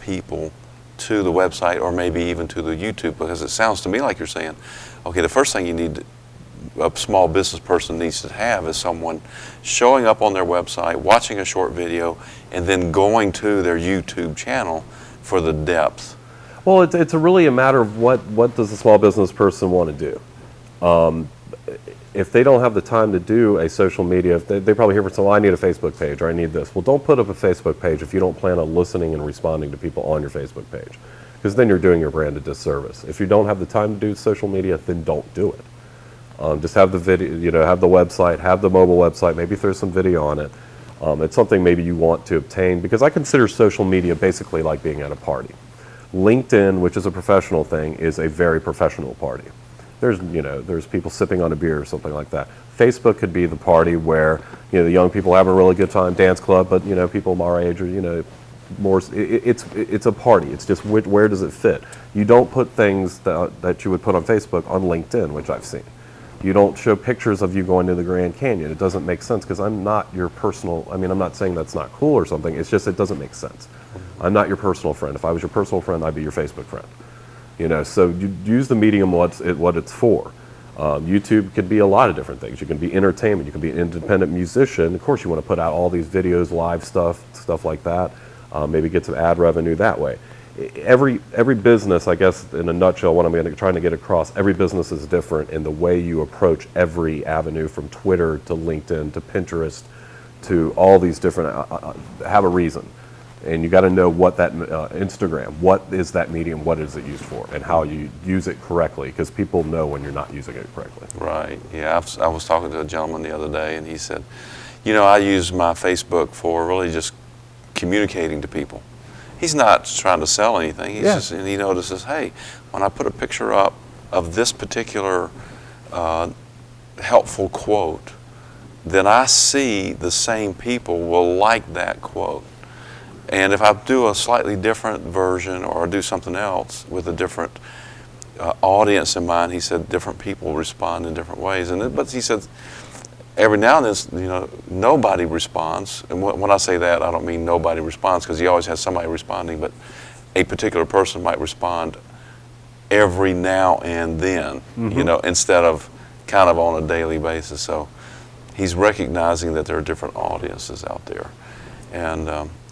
people to the website or maybe even to the YouTube? Because it sounds to me like you're saying, okay, the first thing you need, a small business person needs to have is someone showing up on their website, watching a short video, and then going to their YouTube channel for the depth. Well, it's really a matter of what does a small business person want to do. If they don't have the time to do a social media, if they probably hear from someone, I need a Facebook page or I need this. Well, don't put up a Facebook page if you don't plan on listening and responding to people on your Facebook page, because then you're doing your brand a disservice. If you don't have the time to do social media, then don't do it. Just have the video, have the website, have the mobile website, maybe throw some video on it. It's something maybe you want to obtain, because I consider social media basically like being at a party. LinkedIn, which is a professional thing, is a very professional party. There's people sipping on a beer or something like that. Facebook could be the party where, the young people have a really good time, dance club, but, people our age are, more, it's a party. It's just where does it fit? You don't put things that you would put on Facebook on LinkedIn, which I've seen. You don't show pictures of you going to the Grand Canyon. It doesn't make sense, because I'm not your personal, I'm not saying that's not cool or something, it's just it doesn't make sense. I'm not your personal friend. If I was your personal friend, I'd be your Facebook friend. So you use the medium what it's for. YouTube could be a lot of different things. You can be entertainment. You can be an independent musician. Of course, you want to put out all these videos, live stuff like that. Maybe get some ad revenue that way. Every business, I guess, in a nutshell, what I'm trying to get across, every business is different in the way you approach every avenue, from Twitter to LinkedIn to Pinterest to all these different, have a reason. And you got to know what that Instagram, what is that medium, what is it used for, and how you use it correctly, because people know when you're not using it correctly. Right. Yeah, I was talking to a gentleman the other day, and he said, I use my Facebook for really just communicating to people. He's not trying to sell anything. And he notices, hey, when I put a picture up of this particular helpful quote, then I see the same people will like that quote. And if I do a slightly different version or do something else with a different audience in mind, he said different people respond in different ways. But he said every now and then, nobody responds. And when I say that, I don't mean nobody responds, because he always has somebody responding, but a particular person might respond every now and then, instead of kind of on a daily basis. So he's recognizing that there are different audiences out there.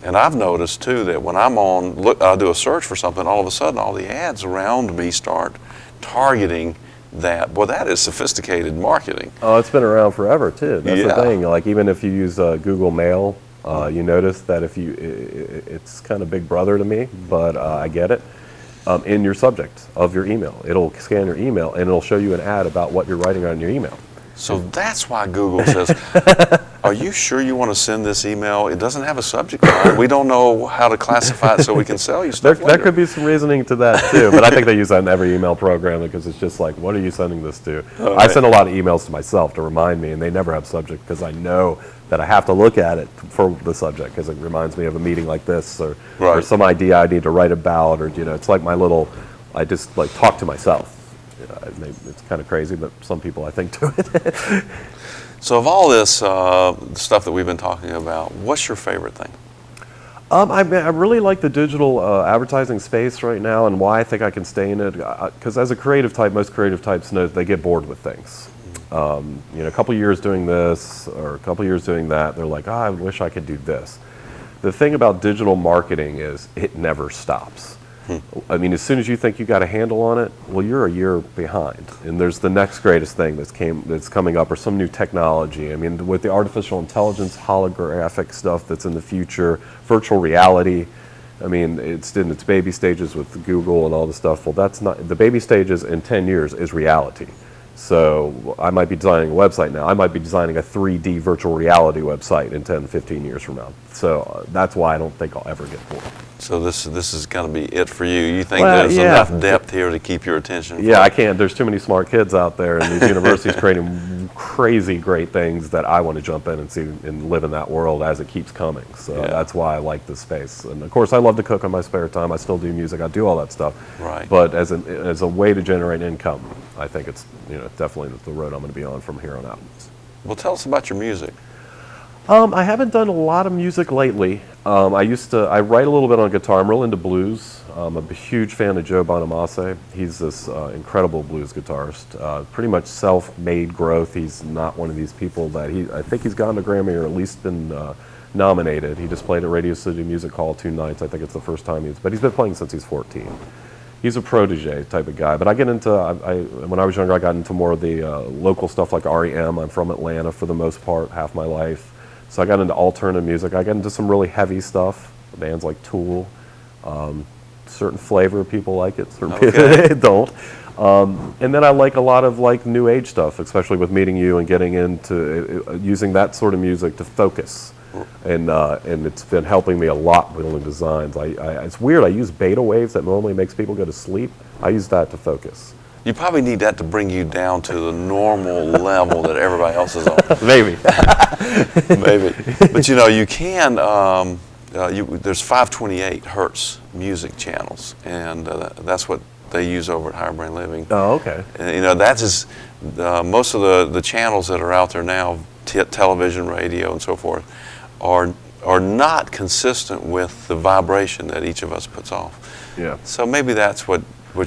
And I've noticed too that when I do a search for something, all of a sudden all the ads around me start targeting that. Well, that is sophisticated marketing. Oh, it's been around forever too. That's the thing. Like, even if you use Google Mail, you notice that it's kind of big brother to me, but I get it. In your subject of your email, it'll scan your email and it'll show you an ad about what you're writing on your email. So that's why Google says, are you sure you want to send this email? It doesn't have a subject line. We don't know how to classify it so we can sell you stuff later. There could be some reasoning to that too, but I think they use that in every email program, because it's just like, what are you sending this to? Oh, I send a lot of emails to myself to remind me, and they never have subject, because I know that I have to look at it for the subject, because it reminds me of a meeting like this, or some idea I need to write about, or it's like I just like talk to myself. It's kind of crazy, but some people, I think, do it. So of all this stuff that we've been talking about, what's your favorite thing? I really like the digital advertising space right now, and why I think I can stay in it, because as a creative type, most creative types know they get bored with things. A couple years doing this or a couple years doing that, they're like, I wish I could do this. The thing about digital marketing is it never stops. I mean, as soon as you think you got a handle on it, well, you're a year behind. And there's the next greatest thing that's coming up, or some new technology. I mean, with the artificial intelligence, holographic stuff that's in the future, virtual reality. I mean, it's in its baby stages with Google and all the stuff. Well, that's not, the baby stages in 10 years is reality. So I might be designing a website now. I might be designing a 3D virtual reality website in 10, 15 years from now. So that's why I don't think I'll ever get bored. So this is going to be it for you. You think there's enough depth here to keep your attention? Yeah, I can't. There's too many smart kids out there, and these universities creating crazy great things that I want to jump in and see and live in that world as it keeps coming. So that's why I like this space. And of course, I love to cook on my spare time. I still do music. I do all that stuff. Right. But as a way to generate income, I think it's definitely the road I'm going to be on from here on out. Well, tell us about your music. I haven't done a lot of music lately. I write a little bit on guitar. I'm real into blues. I'm a huge fan of Joe Bonamassa. He's this incredible blues guitarist. Pretty much self-made growth. He's not one of these people that I think he's gotten a Grammy or at least been nominated. He just played at Radio City Music Hall 2 nights. I think it's the first time but he's been playing since he's 14. He's a protege type of guy. But I get into, when I was younger, I got into more of the local stuff like REM. I'm from Atlanta for the most part, half my life. So I got into alternative music. I got into some really heavy stuff, bands like Tool. Certain flavor people like it, certain people don't. And then I like a lot of like new age stuff, especially with meeting you and getting into using that sort of music to focus. And it's been helping me a lot building designs. It's weird, I use beta waves that normally makes people go to sleep. I use that to focus. You probably need that to bring you down to the normal level that everybody else is on. Maybe. Maybe. But you know, you can, there's 528 hertz music channels, and that's what they use over at Higher Brain Living. Oh, okay. And, you know, that's just, most of the channels that are out there now, television, radio, and so forth, are not consistent with the vibration that each of us puts off. Yeah. So maybe that's what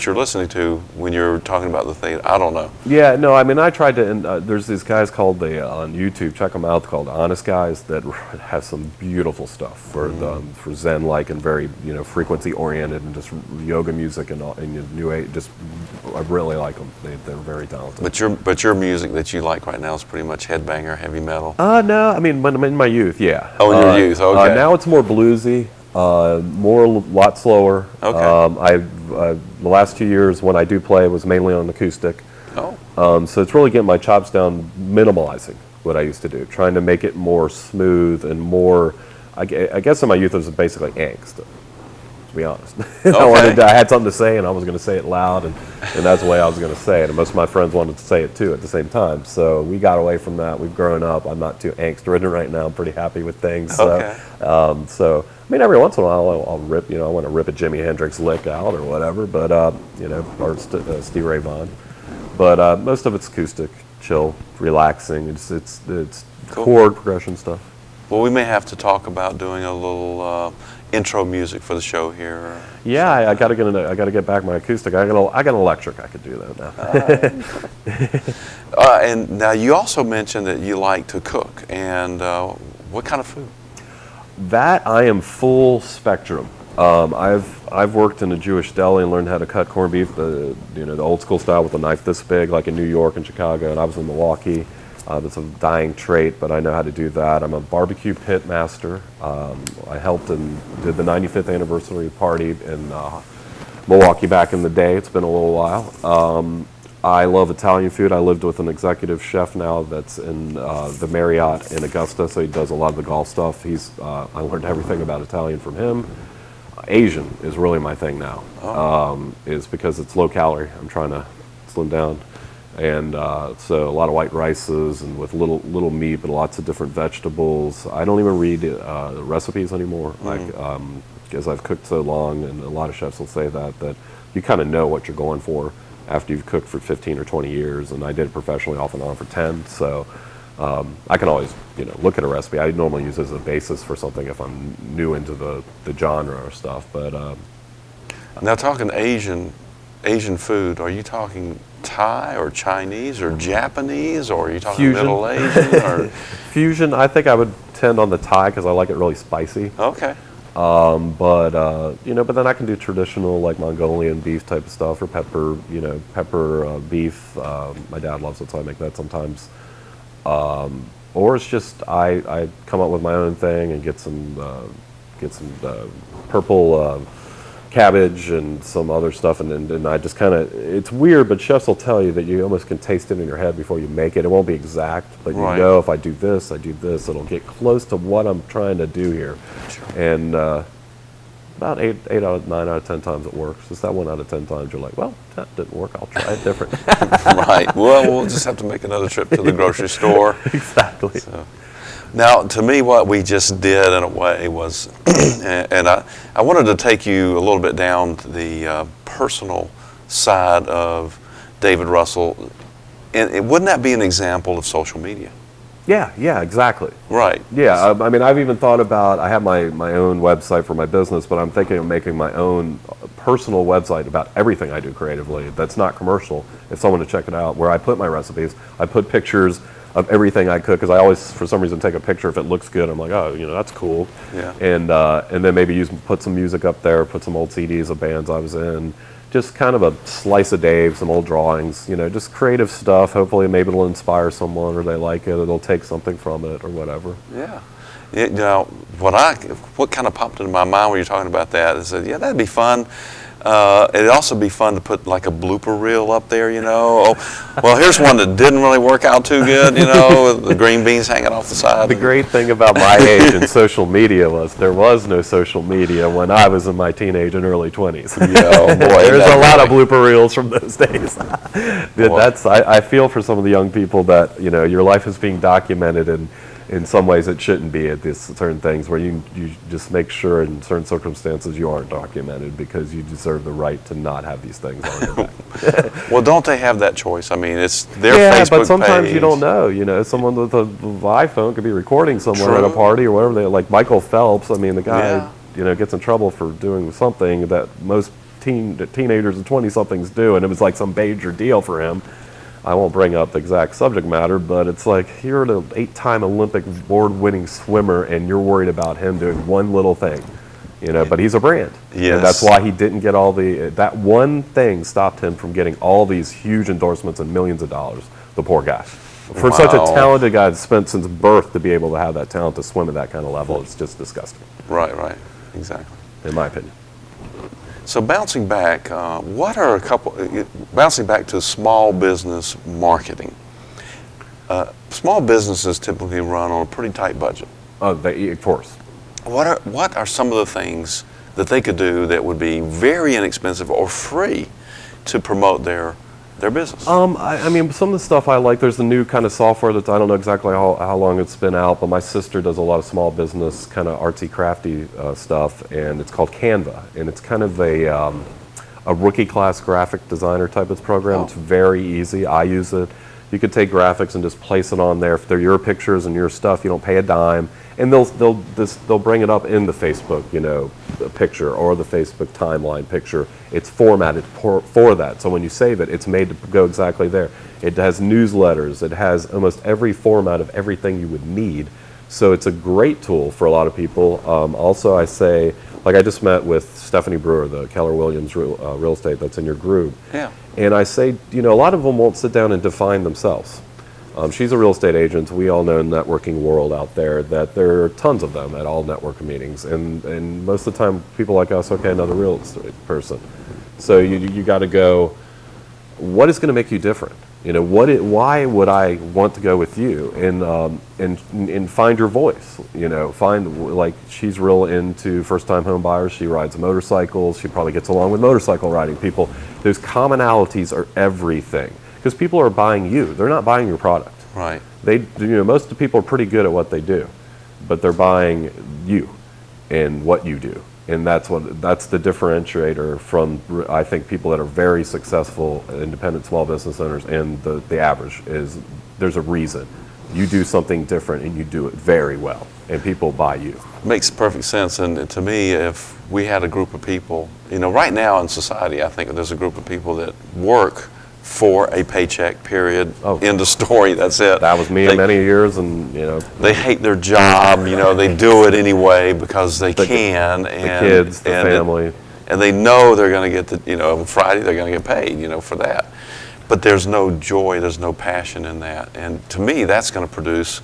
you're listening to when you're talking about the thing. I don't know. Yeah, no, I mean, I tried to, and there's these guys called, on YouTube, check them out, called Honest Guys, that have some beautiful stuff for Zen-like and very, frequency-oriented and just yoga music and new age. Just, I really like them. They're very talented. But your music that you like right now is pretty much headbanger, heavy metal? No, I mean, in my youth, yeah. Oh, in your youth, okay. Now it's more bluesy. Lot slower. Okay. The last 2 years when I do play was mainly on acoustic. Oh. So it's really getting my chops down, minimalizing what I used to do, trying to make it more smooth and more. I guess in my youth it was basically angst, to be honest. Okay. I had something to say and I was going to say it loud, and that's the way I was going to say it. And most of my friends wanted to say it too at the same time. So we got away from that. We've grown up. I'm not too angst-ridden right now. I'm pretty happy with things. Okay. So I mean, every once in a while I'll rip. I want to rip a Jimi Hendrix lick out or whatever. But or Stevie Ray Vaughan. But most of it's acoustic, chill, relaxing. It's Cool. chord progression stuff. Well, we may have to talk about doing a little intro music for the show here. Yeah, I got to get back my acoustic. I got an electric. I could do that now. And now you also mentioned that you like to cook, and what kind of food? That I am full spectrum. I've worked in a Jewish deli and learned how to cut corned beef, the old school style with a knife this big, like in New York and Chicago, and I was in Milwaukee. That's a dying trait, but I know how to do that. I'm a barbecue pit master. I helped and did the 95th anniversary party in Milwaukee back in the day. It's been a little while. I love Italian food. I lived with an executive chef now that's in the Marriott in Augusta, so he does a lot of the golf stuff. I learned everything about Italian from him. Asian is really my thing now, is because it's low calorie. I'm trying to slim down. And so a lot of white rices and with little meat, but lots of different vegetables. I don't even read recipes anymore, because I've cooked so long, and a lot of chefs will say that you kind of know what you're going for after you've cooked for 15 or 20 years, and I did it professionally off and on for 10, so I can always look at a recipe. I normally use it as a basis for something if I'm new into the genre or stuff. But now, talking Asian food, are you talking Thai or Chinese or Japanese, or are you talking Fusion. Middle Asian? Or? Fusion, I think I would tend on the Thai because I like it really spicy. Okay. But then I can do traditional like Mongolian beef type of stuff, or pepper beef. My dad loves it, so I make that sometimes. Or it's just I come up with my own thing and get some purple cabbage and some other stuff, and I just kind of, it's weird, but chefs will tell you that you almost can taste it in your head before you make it. It won't be exact, but Right. you know if I do this, it'll get close to what I'm trying to do here. Sure. And about 9 out of 10 times it works. Just that 1 out of 10 times you're like, well, that didn't work, I'll try it different. Right. Well, we'll just have to make another trip to the grocery store. Exactly. So. Now, to me, what we just did in a way was, and I wanted to take you a little bit down the personal side of David Russell. And wouldn't that be an example of social media? Yeah, exactly. Right. Yeah, I mean, I've even thought about, I have my own website for my business, but I'm thinking of making my own personal website about everything I do creatively that's not commercial, if someone to check it out, where I put my recipes, I put pictures of everything I cook, because I always, for some reason, take a picture if it looks good. I'm like, oh, that's cool. Yeah. And then maybe put some music up there, put some old CDs of bands I was in, just kind of a slice of Dave, some old drawings, just creative stuff. Hopefully maybe it'll inspire someone, or they like it, or they'll take something from it, or whatever. Yeah. What kind of popped into my mind when you're talking about that is that, yeah, that'd be fun. It'd also be fun to put like a blooper reel up there, Oh, well, here's one that didn't really work out too good, with the green beans hanging off the side. The great thing about my age in social media was there was no social media when I was in my teenage and early 20s. Yeah, oh boy, there's a lot of blooper reels from those days. I feel for some of the young people that, your life is being documented, and in some ways it shouldn't be at these certain things where you just make sure in certain circumstances you aren't documented, because you deserve the right to not have these things on your back. Well, don't they have that choice? I mean, it's their Facebook but sometimes page. you don't know. Someone with an iPhone could be recording someone True. at a party or whatever. Like Michael Phelps, I mean, the guy, Yeah. gets in trouble for doing something that most teenagers and 20-somethings do, and it was like some major deal for him. I won't bring up the exact subject matter, but it's like, you're an 8-time Olympic award-winning swimmer, and you're worried about him doing one little thing, but he's a brand. Yes. And that's why he didn't get that one thing stopped him from getting all these huge endorsements and millions of dollars, the poor guy. For such a talented guy that's spent since birth to be able to have that talent to swim at that kind of level, it's just disgusting. Right, exactly. In my opinion. So bouncing back, bouncing back to small business marketing. Small businesses typically run on a pretty tight budget. Of course. What are some of the things that they could do that would be very inexpensive or free to promote their business? I mean, some of the stuff I like, there's the new kind of software that I don't know exactly how long it's been out, but my sister does a lot of small business kind of artsy crafty stuff, and it's called Canva, and it's kind of a rookie class graphic designer type of program. Oh. It's very easy. I use it. You could take graphics and just place it on there. If they're your pictures and your stuff, you don't pay a dime, and they'll bring it up in the Facebook picture or the Facebook timeline picture. It's formatted for that. So when you save it, it's made to go exactly there. It has newsletters. It has almost every format of everything you would need. So it's a great tool for a lot of people. Also, I say, like, I just met with Stephanie Brewer, the Keller Williams real estate that's in your group. Yeah. And I say, a lot of them won't sit down and define themselves. She's a real estate agent. We all know in the networking world out there that there are tons of them at all networking meetings. And most of the time, people like us, okay, another real estate person. So you got to go, what is going to make you different? Why would I want to go with you? And find your voice. Find, like, she's real into first-time home buyers. She rides motorcycles. She probably gets along with motorcycle riding people. Those commonalities are everything, because people are buying you. They're not buying your product. Right. Most of the people are pretty good at what they do, but they're buying you and what you do. And that's the differentiator from, I think, people that are very successful independent small business owners and the average is, there's a reason. You do something different and you do it very well, and people buy you. Makes perfect sense. And to me, if we had a group of people, right now in society, I think there's a group of people that work for a paycheck, period. Oh. End of story. That's it. That was me in many years, and they hate their job. They do it anyway because they can. The kids, the family, and they know they're going to get on Friday they're going to get paid. For that. But there's no joy. There's no passion in that. And to me, that's going to produce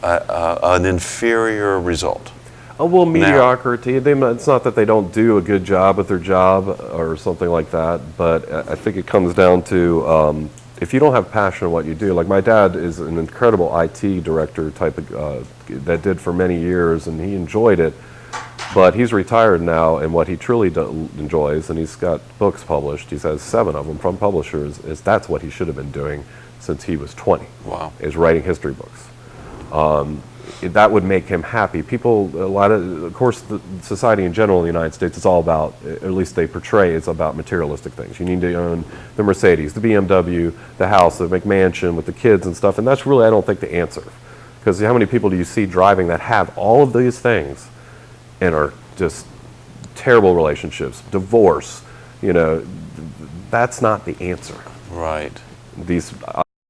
an inferior result. Oh, well, mediocrity. It's not that they don't do a good job at their job or something like that, but I think it comes down to if you don't have passion in what you do. Like, my dad is an incredible IT director type of that did for many years, and he enjoyed it. But he's retired now, and what he truly enjoys, and he's got books published. He has 7 of them from publishers. That's what he should have been doing since he was 20. Wow. Is writing history books. That would make him happy. Of course, the society in general in the United States is all about, at least they portray, it's about materialistic things. You need to own the Mercedes, the BMW, the house, the McMansion with the kids and stuff, and that's really, I don't think, the answer. Because how many people do you see driving that have all of these things and are just terrible relationships, divorce, that's not the answer. Right. These